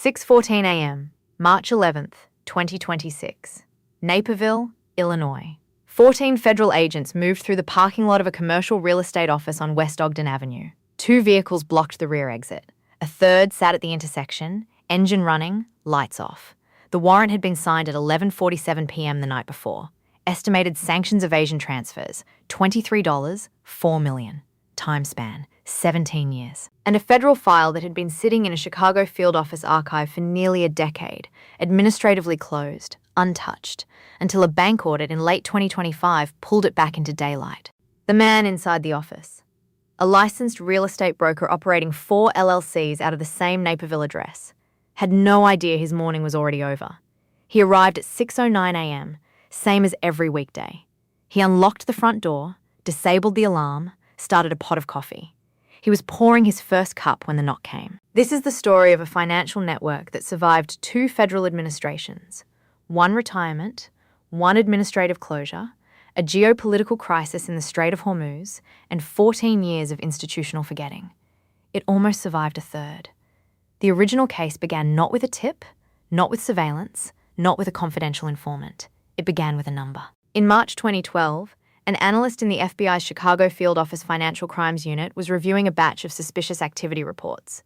6:14 a.m., March 11th, 2026. Naperville, Illinois. 14 federal agents moved through the parking lot of a commercial real estate office on West Ogden Avenue. 2 vehicles blocked the rear exit. A third sat at the intersection, engine running, lights off. The warrant had been signed at 11:47 p.m. the night before. Estimated sanctions-evasion transfers, $23, $4 million. Time span, 17 years. And a federal file that had been sitting in a Chicago field office archive for nearly a decade, administratively closed, untouched, until a bank audit in late 2025 pulled it back into daylight. The man inside the office, a licensed real estate broker operating 4 LLCs out of the same Naperville address, had no idea his morning was already over. He arrived at 6:09 a.m., same as every weekday. He unlocked the front door, disabled the alarm, started a pot of coffee. He was pouring his first cup when the knock came. This is the story of a financial network that survived 2 federal administrations, 1 retirement, 1 administrative closure, a geopolitical crisis in the Strait of Hormuz, and 14 years of institutional forgetting. It almost survived a third. The original case began not with a tip, not with surveillance, not with a confidential informant. It began with a number. In March 2012, an analyst in the FBI's Chicago Field Office Financial Crimes Unit was reviewing a batch of suspicious activity reports.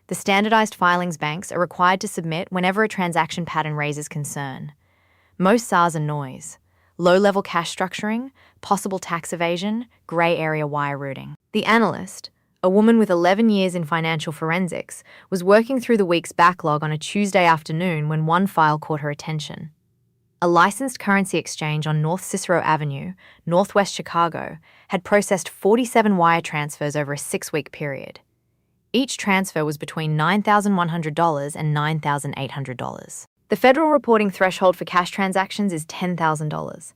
The standardized filings banks are required to submit whenever a transaction pattern raises concern. Most SARs are noise, low-level cash structuring, possible tax evasion, grey area wire routing. The analyst, a woman with 11 years in financial forensics, was working through the week's backlog on a Tuesday afternoon when one file caught her attention. A licensed currency exchange on North Cicero Avenue, northwest Chicago, had processed 47 wire transfers over a 6-week period. Each transfer was between $9,100 and $9,800. The federal reporting threshold for cash transactions is $10,000.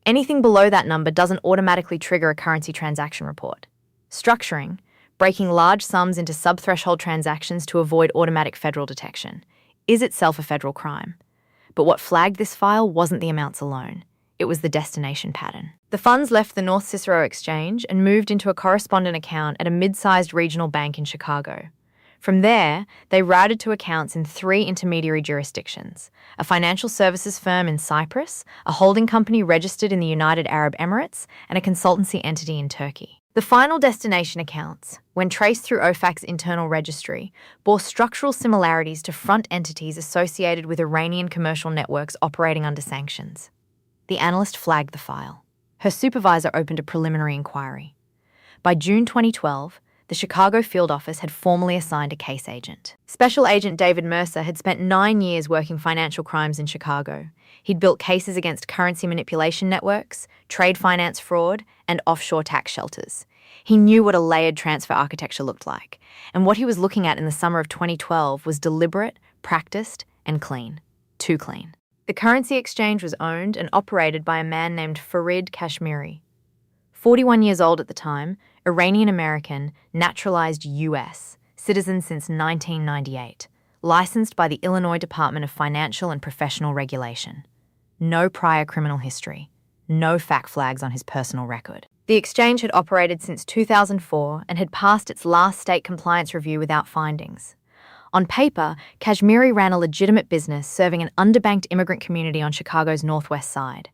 Anything below that number doesn't automatically trigger a currency transaction report. Structuring, breaking large sums into sub-threshold transactions to avoid automatic federal detection, is itself a federal crime. But what flagged this file wasn't the amounts alone. It was the destination pattern. The funds left the North Cicero exchange and moved into a correspondent account at a mid-sized regional bank in Chicago. From there, they routed to accounts in 3 intermediary jurisdictions: a financial services firm in Cyprus, a holding company registered in the United Arab Emirates, and a consultancy entity in Turkey. The final destination accounts, when traced through OFAC's internal registry, bore structural similarities to front entities associated with Iranian commercial networks operating under sanctions. The analyst flagged the file. Her supervisor opened a preliminary inquiry. By June 2012, the Chicago field office had formally assigned a case agent. Special Agent David Mercer had spent 9 years working financial crimes in Chicago. He'd built cases against currency manipulation networks, trade finance fraud, and offshore tax shelters. He knew what a layered transfer architecture looked like, and what he was looking at in the summer of 2012 was deliberate, practiced, and clean. Too clean. The currency exchange was owned and operated by a man named Farid Kashmiri. 41 years old at the time, Iranian-American, naturalized U.S., citizen since 1998, licensed by the Illinois Department of Financial and Professional Regulation. No prior criminal history. No fact flags on his personal record. The exchange had operated since 2004 and had passed its last state compliance review without findings. On paper, Kashmiri ran a legitimate business serving an underbanked immigrant community on Chicago's northwest side.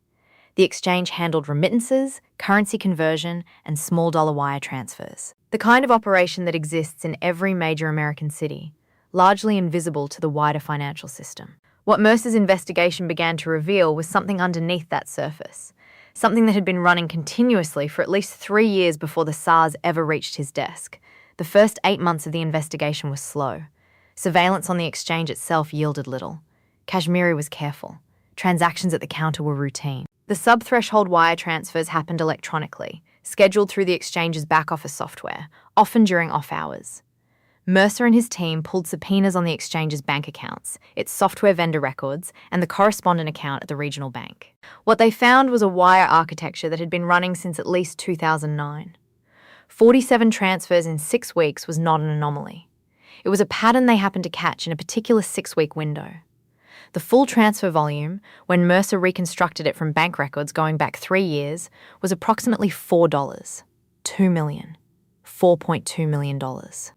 The exchange handled remittances, currency conversion, and small dollar wire transfers. The kind of operation that exists in every major American city, largely invisible to the wider financial system. What Mercer's investigation began to reveal was something underneath that surface, something that had been running continuously for at least 3 years before the SARS ever reached his desk. The first 8 months of the investigation was slow. Surveillance on the exchange itself yielded little. Kashmiri was careful. Transactions at the counter were routine. The sub-threshold wire transfers happened electronically, scheduled through the exchange's back-office software, often during off-hours. Mercer and his team pulled subpoenas on the exchange's bank accounts, its software vendor records, and the correspondent account at the regional bank. What they found was a wire architecture that had been running since at least 2009. 47 transfers in 6 weeks was not an anomaly. It was a pattern they happened to catch in a particular 6-week window. The full transfer volume, when Mercer reconstructed it from bank records going back 3 years, was approximately $4. $2 million. $4.2 million.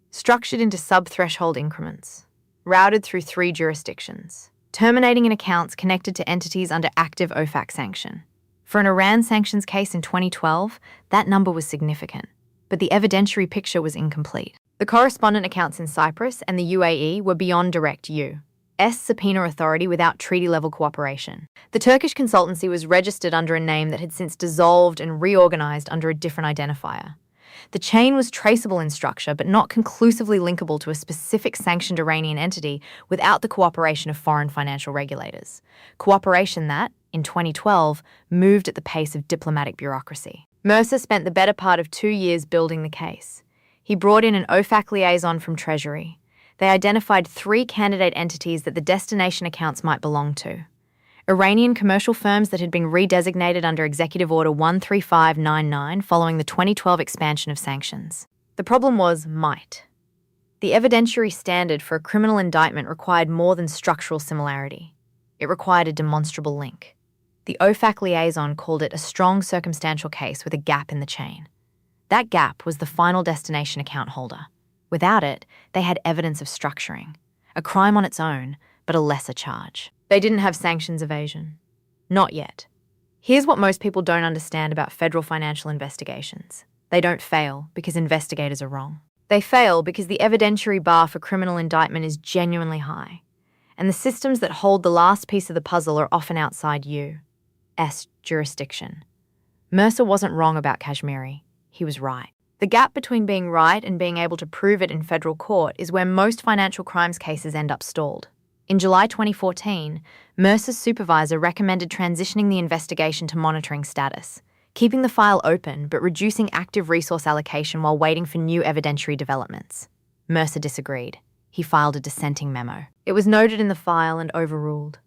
Structured into sub-threshold increments. routed through 3 jurisdictions, terminating in accounts connected to entities under active OFAC sanction. For an Iran sanctions case in 2012, that number was significant, but the evidentiary picture was incomplete. The correspondent accounts in Cyprus and the UAE were beyond direct U.S. subpoena authority without treaty-level cooperation. The Turkish consultancy was registered under a name that had since dissolved and reorganized under a different identifier. The chain was traceable in structure, but not conclusively linkable to a specific sanctioned Iranian entity without the cooperation of foreign financial regulators. Cooperation that, in 2012, moved at the pace of diplomatic bureaucracy. Mercer spent the better part of 2 years building the case. He brought in an OFAC liaison from Treasury. They identified 3 candidate entities that the destination accounts might belong to. Iranian commercial firms that had been redesignated under Executive Order 13599 following the 2012 expansion of sanctions. The problem was might. The evidentiary standard for a criminal indictment required more than structural similarity. It required a demonstrable link. The OFAC liaison called it a strong circumstantial case with a gap in the chain. That gap was the final destination account holder. Without it, they had evidence of structuring, a crime on its own, but a lesser charge. They didn't have sanctions evasion. Not yet. Here's what most people don't understand about federal financial investigations. They don't fail because investigators are wrong. They fail because the evidentiary bar for criminal indictment is genuinely high, and the systems that hold the last piece of the puzzle are often outside U.S. jurisdiction. Mercer wasn't wrong about Kashmiri. He was right. The gap between being right and being able to prove it in federal court is where most financial crimes cases end up stalled. In July 2014, Mercer's supervisor recommended transitioning the investigation to monitoring status, keeping the file open but reducing active resource allocation while waiting for new evidentiary developments. Mercer disagreed. He filed a dissenting memo. It was noted in the file and overruled.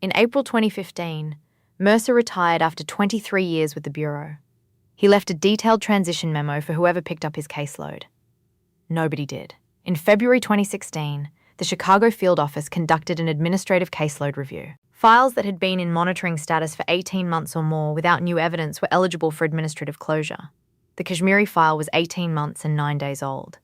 In April 2015, Mercer retired after 23 years with the Bureau. He left a detailed transition memo for whoever picked up his caseload. Nobody did. In February 2016, the Chicago field office conducted an administrative caseload review. Files that had been in monitoring status for 18 months or more without new evidence were eligible for administrative closure. The Kashmiri file was 18 months and 9 days old.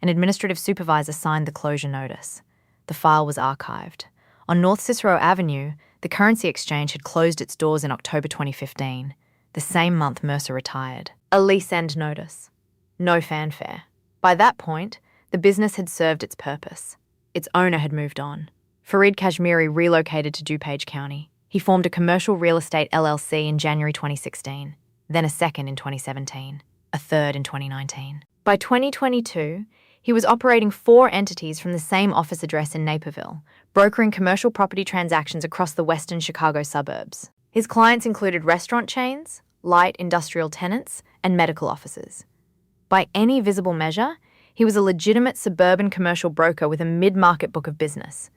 An administrative supervisor signed the closure notice. The file was archived. On North Cicero Avenue, the currency exchange had closed its doors in October 2015, the same month Mercer retired. A lease end notice. No fanfare. By that point, the business had served its purpose. Its owner had moved on. Fareed Kashmiri relocated to DuPage County. He formed a commercial real estate LLC in January 2016, then a second in 2017, a third in 2019. By 2022, he was operating 4 entities from the same office address in Naperville, brokering commercial property transactions across the western Chicago suburbs. His clients included restaurant chains, light industrial tenants, and medical offices. By any visible measure, he was a legitimate suburban commercial broker with a mid-market book of business.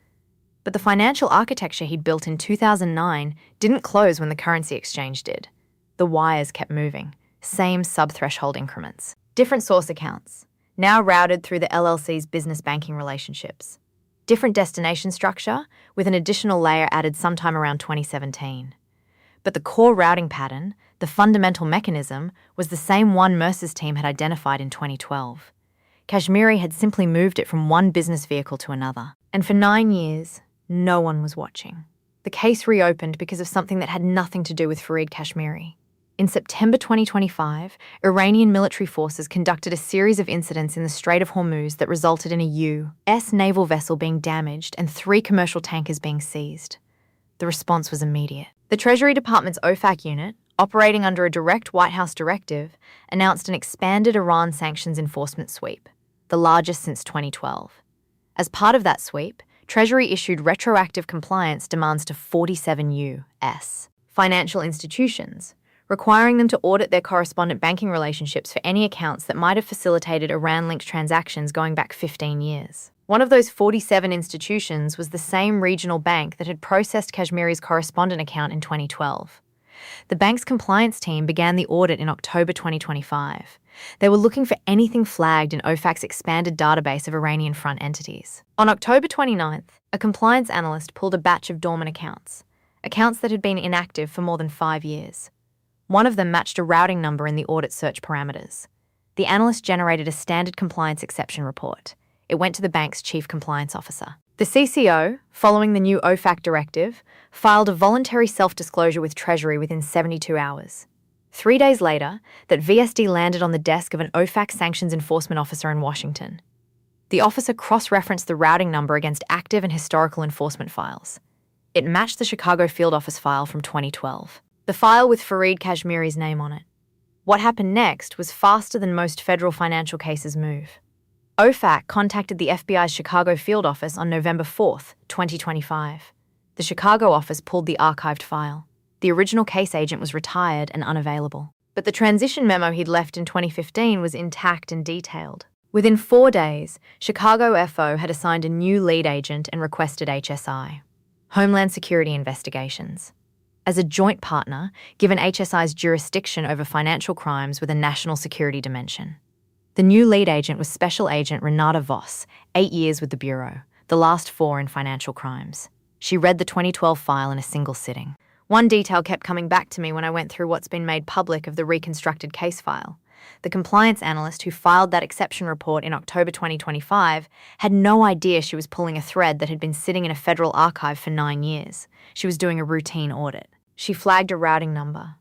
But the financial architecture he'd built in 2009 didn't close when the currency exchange did. The wires kept moving, same sub-threshold increments. Different source accounts, now routed through the LLC's business banking relationships. Different destination structure, with an additional layer added sometime around 2017. But the core routing pattern, the fundamental mechanism, was the same one Mercer's team had identified in 2012. Kashmiri had simply moved it from one business vehicle to another. And for 9 years, no one was watching. The case reopened because of something that had nothing to do with Fareed Kashmiri. In September 2025, Iranian military forces conducted a series of incidents in the Strait of Hormuz that resulted in a U.S. naval vessel being damaged and 3 commercial tankers being seized. The response was immediate. The Treasury Department's OFAC unit, operating under a direct White House directive, announced an expanded Iran sanctions enforcement sweep, the largest since 2012. As part of that sweep, Treasury issued retroactive compliance demands to 47 U.S. financial institutions, requiring them to audit their correspondent banking relationships for any accounts that might have facilitated Iran-linked transactions going back 15 years. One of those 47 institutions was the same regional bank that had processed Kashmiri's correspondent account in 2012. The bank's compliance team began the audit in October 2025. They were looking for anything flagged in OFAC's expanded database of Iranian front entities. On October 29th, a compliance analyst pulled a batch of dormant accounts that had been inactive for more than 5 years. One of them matched a routing number in the audit search parameters. The analyst generated a standard compliance exception report. It went to the bank's chief compliance officer. The CCO, following the new OFAC directive, filed a voluntary self-disclosure with Treasury within 72 hours. 3 days later, that VSD landed on the desk of an OFAC sanctions enforcement officer in Washington. The officer cross-referenced the routing number against active and historical enforcement files. It matched the Chicago field office file from 2012, the file with Fareed Kashmiri's name on it. What happened next was faster than most federal financial cases move. OFAC contacted the FBI's Chicago field office on November 4, 2025. The Chicago office pulled the archived file. The original case agent was retired and unavailable. But the transition memo he'd left in 2015 was intact and detailed. Within 4 days, Chicago FO had assigned a new lead agent and requested HSI, Homeland Security Investigations, as a joint partner, given HSI's jurisdiction over financial crimes with a national security dimension. The new lead agent was Special Agent Renata Voss, 8 years with the Bureau, the last 4 in financial crimes. She read the 2012 file in a single sitting. One detail kept coming back to me when I went through what's been made public of the reconstructed case file. The compliance analyst who filed that exception report in October 2025 had no idea she was pulling a thread that had been sitting in a federal archive for 9 years. She was doing a routine audit. She flagged a routing number.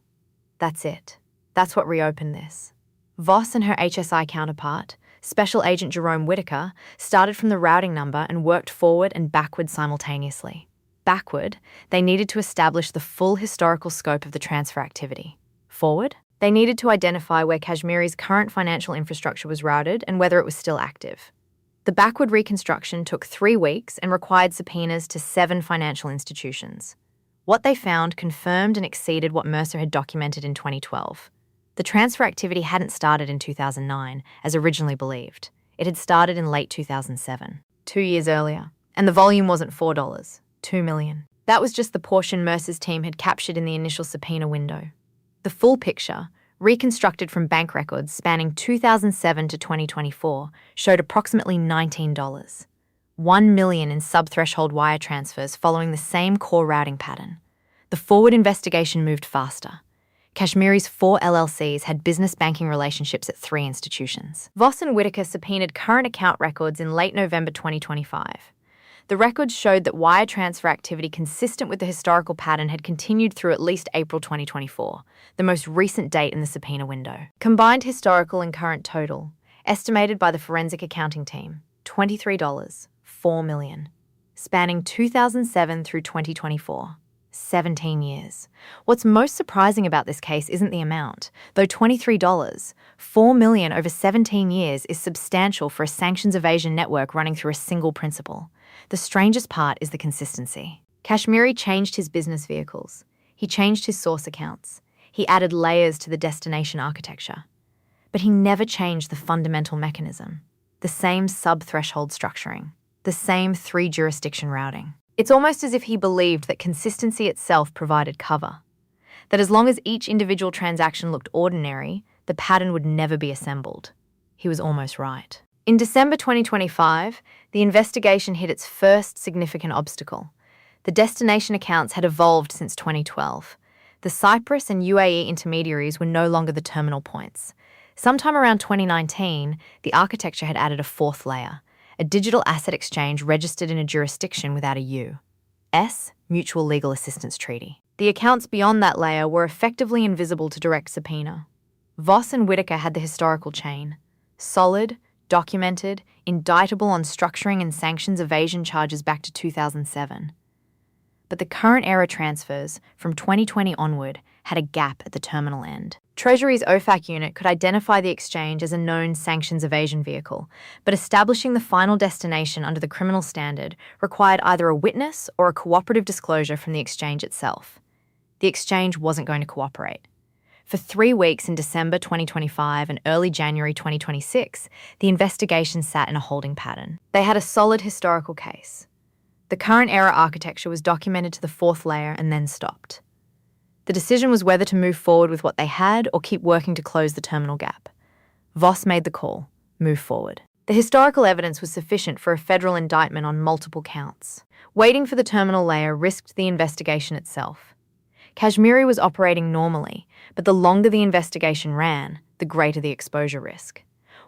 That's it. That's what reopened this. Voss and her HSI counterpart, Special Agent Jerome Whitaker, started from the routing number and worked forward and backward simultaneously. Backward, they needed to establish the full historical scope of the transfer activity. Forward, they needed to identify where Kashmiri's current financial infrastructure was routed and whether it was still active. The backward reconstruction took 3 weeks and required subpoenas to 7 financial institutions. What they found confirmed and exceeded what Mercer had documented in 2012. The transfer activity hadn't started in 2009, as originally believed. It had started in late 2007, 2 years earlier, and the volume wasn't $4, $2 million. That was just the portion Mercer's team had captured in the initial subpoena window. The full picture, reconstructed from bank records spanning 2007 to 2024, showed approximately $19, $1 million in sub-threshold wire transfers following the same core routing pattern. The forward investigation moved faster. Kashmiri's 4 LLCs had business banking relationships at 3 institutions. Voss and Whitaker subpoenaed current account records in late November 2025. The records showed that wire transfer activity consistent with the historical pattern had continued through at least April 2024, the most recent date in the subpoena window. Combined historical and current total, estimated by the forensic accounting team, $23, $4 million, spanning 2007 through 2024. 17 years. What's most surprising about this case isn't the amount, though $23, $4 million over 17 years is substantial for a sanctions evasion network running through a single principal. The strangest part is the consistency. Kashmiri changed his business vehicles. He changed his source accounts. He added layers to the destination architecture. But he never changed the fundamental mechanism. The same sub-threshold structuring. The same 3-jurisdiction routing. It's almost as if he believed that consistency itself provided cover. That as long as each individual transaction looked ordinary, the pattern would never be assembled. He was almost right. In December 2025, the investigation hit its first significant obstacle. The destination accounts had evolved since 2012. The Cyprus and UAE intermediaries were no longer the terminal points. Sometime around 2019, the architecture had added a 4th layer, a digital asset exchange registered in a jurisdiction without a U.S. Mutual Legal Assistance Treaty. The accounts beyond that layer were effectively invisible to direct subpoena. Voss and Whitaker had the historical chain. Solid, documented, indictable on structuring and sanctions evasion charges back to 2007. But the current era transfers, from 2020 onward, had a gap at the terminal end. Treasury's OFAC unit could identify the exchange as a known sanctions evasion vehicle, but establishing the final destination under the criminal standard required either a witness or a cooperative disclosure from the exchange itself. The exchange wasn't going to cooperate. For 3 weeks in December 2025 and early January 2026, the investigation sat in a holding pattern. They had a solid historical case. The current era architecture was documented to the 4th layer and then stopped. The decision was whether to move forward with what they had or keep working to close the terminal gap. Voss made the call, move forward. The historical evidence was sufficient for a federal indictment on multiple counts. Waiting for the terminal layer risked the investigation itself. Kashmiri was operating normally, but the longer the investigation ran, the greater the exposure risk.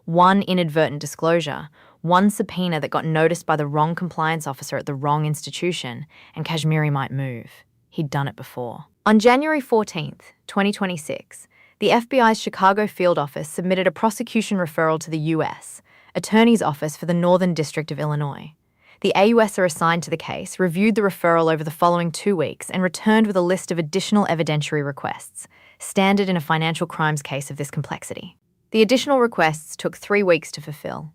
One inadvertent disclosure, One subpoena that got noticed by the wrong compliance officer at the wrong institution, and Kashmiri might move. He'd done it before. On January 14th, 2026, the FBI's Chicago field office submitted a prosecution referral to the U.S. Attorney's Office for the Northern District of Illinois. The AUSA assigned to the case reviewed the referral over the following 2 weeks and returned with a list of additional evidentiary requests, standard in a financial crimes case of this complexity. The additional requests took 3 weeks to fulfill.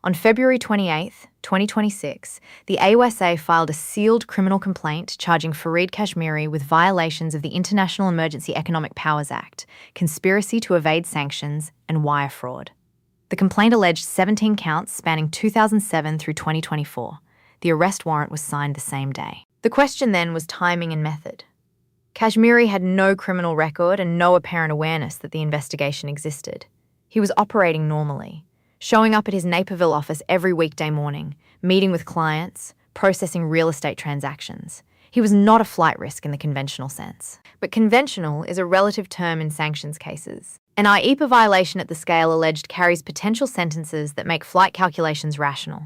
On February 28, 2026, the AUSA filed a sealed criminal complaint charging Fareed Kashmiri with violations of the International Emergency Economic Powers Act, conspiracy to evade sanctions, and wire fraud. The complaint alleged 17 counts spanning 2007 through 2024. The arrest warrant was signed the same day. The question then was timing and method. Kashmiri had no criminal record and no apparent awareness that the investigation existed. He was operating normally, showing up at his Naperville office every weekday morning, meeting with clients, processing real estate transactions. He was not a flight risk in the conventional sense. But conventional is a relative term in sanctions cases. An IEPA violation at the scale alleged carries potential sentences that make flight calculations rational.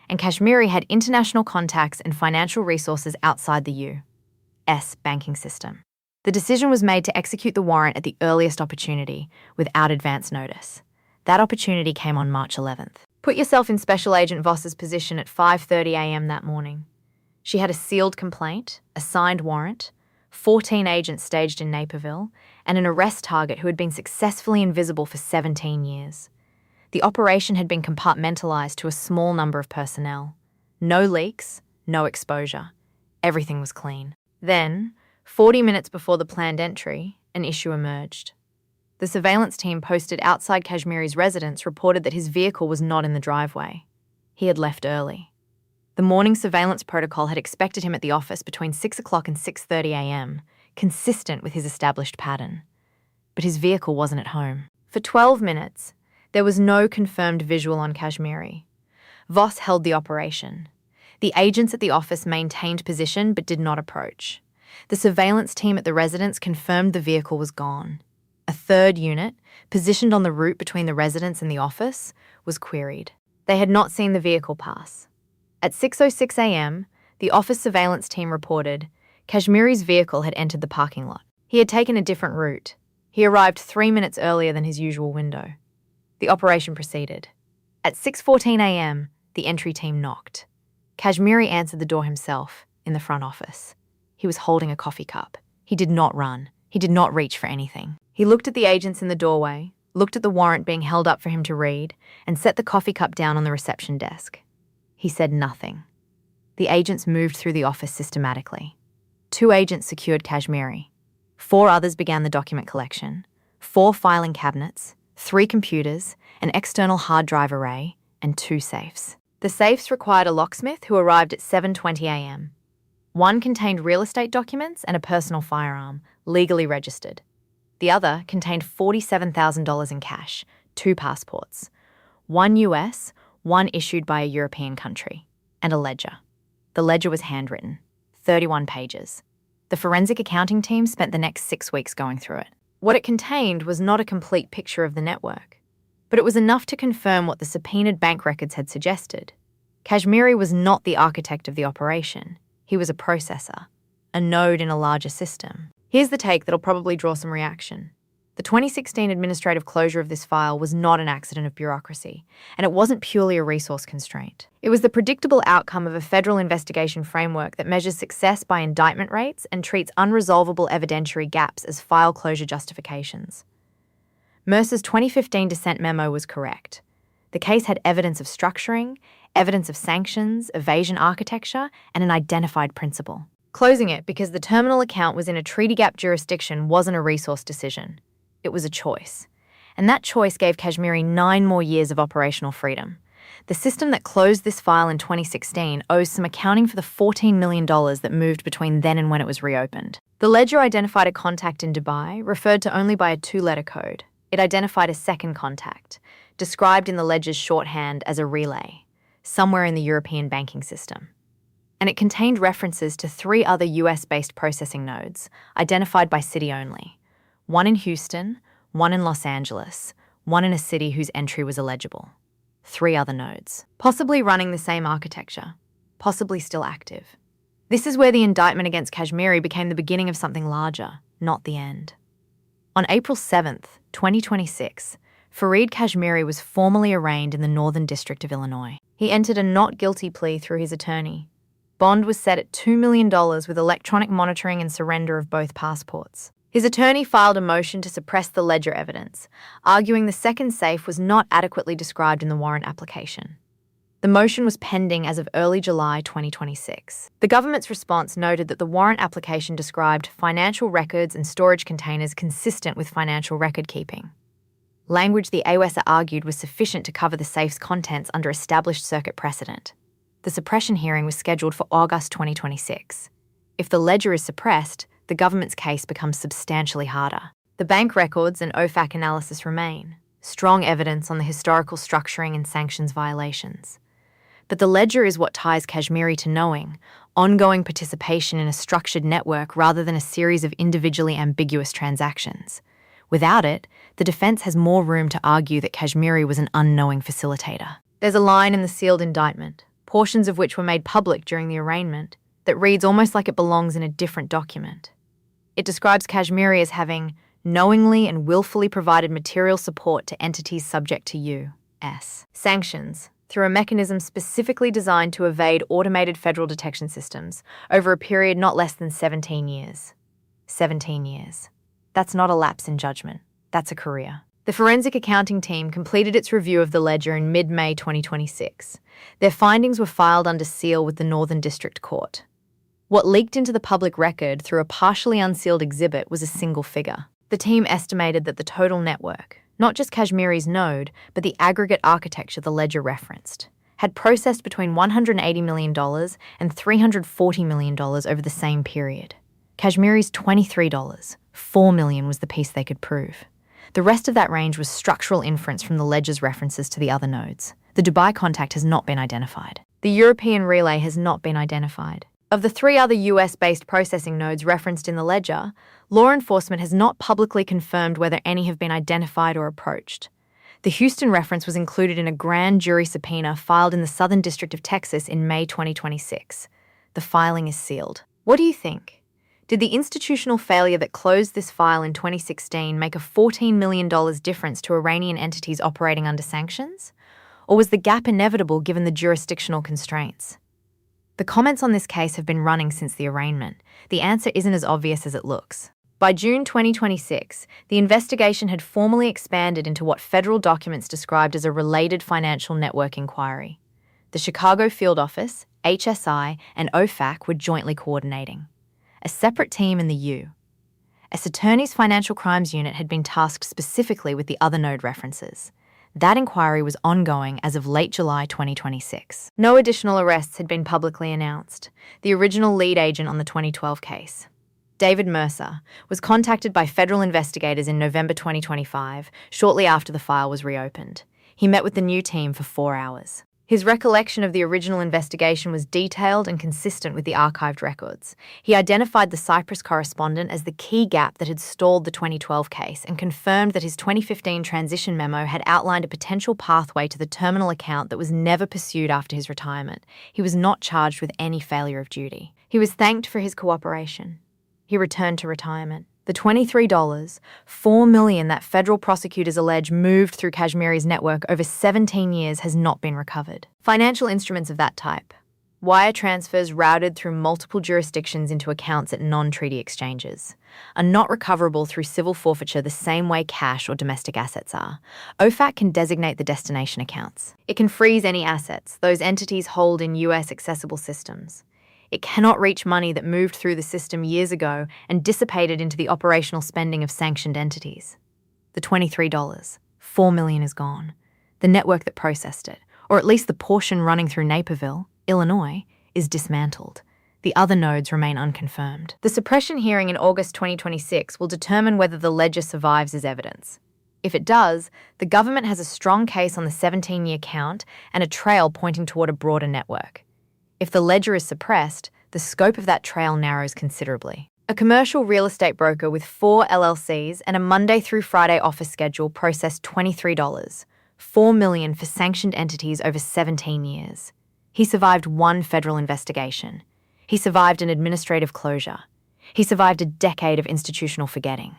And Kashmiri had international contacts and financial resources outside the U.S. banking system. The decision was made to execute the warrant at the earliest opportunity, without advance notice. That opportunity came on March 11th. Put yourself in Special Agent Voss's position at 5:30 a.m. that morning. She had a sealed complaint, a signed warrant, 14 agents staged in Naperville, and an arrest target who had been successfully invisible for 17 years. The operation had been compartmentalized to a small number of personnel. No leaks, no exposure. Everything was clean. Then, 40 minutes before the planned entry, an issue emerged. The surveillance team posted outside Kashmiri's residence reported that his vehicle was not in the driveway. He had left early. The morning surveillance protocol had expected him at the office between 6 o'clock and 6:30 a.m., consistent with his established pattern. But his vehicle wasn't at home. For 12 minutes, there was no confirmed visual on Kashmiri. Voss held the operation. The agents at the office maintained position but did not approach. The surveillance team at the residence confirmed the vehicle was gone. A third unit, positioned on the route between the residence and the office, was queried. They had not seen the vehicle pass. At 6:06 a.m., the office surveillance team reported Kashmiri's vehicle had entered the parking lot. He had taken a different route. He arrived 3 minutes earlier than his usual window. The operation proceeded. At 6:14 a.m., the entry team knocked. Kashmiri answered the door himself, in the front office. He was holding a coffee cup. He did not run. He did not reach for anything. He looked at the agents in the doorway, looked at the warrant being held up for him to read, and set the coffee cup down on the reception desk. He said nothing. The agents moved through the office systematically. 2 agents secured Kashmiri. 4 others began the document collection. 4 filing cabinets, 3 computers, an external hard drive array, and 2 safes. The safes required a locksmith who arrived at 7:20 a.m. One contained real estate documents and a personal firearm, legally registered. The other contained $47,000 in cash, 2 passports, one US, one issued by a European country, and a ledger. The ledger was handwritten, 31 pages. The forensic accounting team spent the next 6 weeks going through it. What it contained was not a complete picture of the network, but it was enough to confirm what the subpoenaed bank records had suggested. Kashmiri was not the architect of the operation. He was a processor, a node in a larger system. Here's the take that'll probably draw some reaction. The 2016 administrative closure of this file was not an accident of bureaucracy, and it wasn't purely a resource constraint. It was the predictable outcome of a federal investigation framework that measures success by indictment rates and treats unresolvable evidentiary gaps as file closure justifications. Mercer's 2015 dissent memo was correct. The case had evidence of structuring, evidence of sanctions, evasion architecture, and an identified principle. Closing it because the terminal account was in a treaty gap jurisdiction wasn't a resource decision. It was a choice. And that choice gave Kashmiri 9 more years of operational freedom. The system that closed this file in 2016 owes some accounting for the $14 million that moved between then and when it was reopened. The ledger identified a contact in Dubai, referred to only by a 2-letter code. It identified a second contact, described in the ledger's shorthand as a relay, somewhere in the European banking system. And it contained references to 3 other US-based processing nodes, identified by city only. One in Houston, one in Los Angeles, one in a city whose entry was illegible. 3 other nodes, possibly running the same architecture, possibly still active. This is where the indictment against Kashmiri became the beginning of something larger, not the end. On April 7th, 2026, Fareed Kashmiri was formally arraigned in the Northern District of Illinois. He entered a not guilty plea through his attorney. Bond was set at $2 million with electronic monitoring and surrender of both passports. His attorney filed a motion to suppress the ledger evidence, arguing the second safe was not adequately described in the warrant application. The motion was pending as of early July 2026. The government's response noted that the warrant application described financial records and storage containers consistent with financial record keeping. Language the AWESA argued was sufficient to cover the safe's contents under established circuit precedent. The suppression hearing was scheduled for August 2026. If the ledger is suppressed, the government's case becomes substantially harder. The bank records and OFAC analysis remain, strong evidence on the historical structuring and sanctions violations. But the ledger is what ties Kashmiri to knowing, ongoing participation in a structured network rather than a series of individually ambiguous transactions. Without it, the defense has more room to argue that Kashmiri was an unknowing facilitator. There's a line in the sealed indictment, portions of which were made public during the arraignment, that reads almost like it belongs in a different document. It describes Kashmiri as having knowingly and willfully provided material support to entities subject to U.S. sanctions through a mechanism specifically designed to evade automated federal detection systems over a period not less than 17 years. 17 years. That's not a lapse in judgment. That's a career. The forensic accounting team completed its review of the ledger in mid-May 2026. Their findings were filed under seal with the Northern District Court. What leaked into the public record through a partially unsealed exhibit was a single figure. The team estimated that the total network, not just Kashmiri's node, but the aggregate architecture the ledger referenced, had processed between $180 million and $340 million over the same period. Kashmiri's $23.4 million was the piece they could prove. The rest of that range was structural inference from the ledger's references to the other nodes. The Dubai contact has not been identified. The European relay has not been identified. Of the 3 other US-based processing nodes referenced in the ledger, law enforcement has not publicly confirmed whether any have been identified or approached. The Houston reference was included in a grand jury subpoena filed in the Southern District of Texas in May 2026. The filing is sealed. What do you think? Did the institutional failure that closed this file in 2016 make a $14 million difference to Iranian entities operating under sanctions? Or was the gap inevitable given the jurisdictional constraints? The comments on this case have been running since the arraignment. The answer isn't as obvious as it looks. By June 2026, the investigation had formally expanded into what federal documents described as a related financial network inquiry. The Chicago Field Office, HSI, and OFAC were jointly coordinating. A separate team in the U.S. Attorney's Financial Crimes Unit had been tasked specifically with the other node references. That inquiry was ongoing as of late July 2026. No additional arrests had been publicly announced. The original lead agent on the 2012 case, David Mercer, was contacted by federal investigators in November 2025, shortly after the file was reopened. He met with the new team for 4 hours. His recollection of the original investigation was detailed and consistent with the archived records. He identified the Cyprus correspondent as the key gap that had stalled the 2012 case and confirmed that his 2015 transition memo had outlined a potential pathway to the terminal account that was never pursued after his retirement. He was not charged with any failure of duty. He was thanked for his cooperation. He returned to retirement. The $23.4 million that federal prosecutors allege moved through Kashmiri's network over 17 years has not been recovered. Financial instruments of that type, wire transfers routed through multiple jurisdictions into accounts at non-treaty exchanges, are not recoverable through civil forfeiture the same way cash or domestic assets are. OFAC can designate the destination accounts. It can freeze any assets those entities hold in US accessible systems. It cannot reach money that moved through the system years ago and dissipated into the operational spending of sanctioned entities. The $23.4 million is gone. The network that processed it, or at least the portion running through Naperville, Illinois, is dismantled. The other nodes remain unconfirmed. The suppression hearing in August 2026 will determine whether the ledger survives as evidence. If it does, the government has a strong case on the 17-year count and a trail pointing toward a broader network. If the ledger is suppressed, the scope of that trail narrows considerably. A commercial real estate broker with 4 LLCs and a Monday through Friday office schedule processed $23.4 $4 million for sanctioned entities over 17 years. He survived one federal investigation. He survived an administrative closure. He survived a decade of institutional forgetting.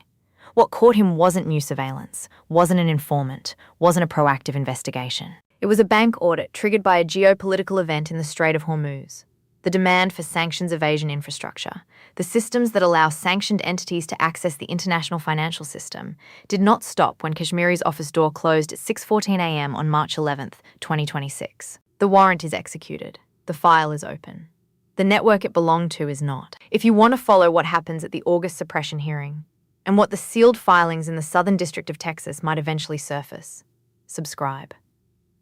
What caught him wasn't new surveillance, wasn't an informant, wasn't a proactive investigation. It was a bank audit triggered by a geopolitical event in the Strait of Hormuz. The demand for sanctions-evasion infrastructure, the systems that allow sanctioned entities to access the international financial system, did not stop when Kashmiri's office door closed at 6:14 a.m. on March 11, 2026. The warrant is executed. The file is open. The network it belonged to is not. If you want to follow what happens at the August suppression hearing, and what the sealed filings in the Southern District of Texas might eventually surface, subscribe.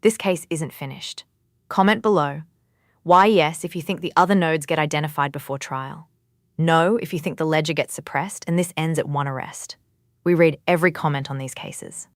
This case isn't finished. Comment below. Why yes if you think the other nodes get identified before trial. No if you think the ledger gets suppressed and this ends at one arrest. We read every comment on these cases.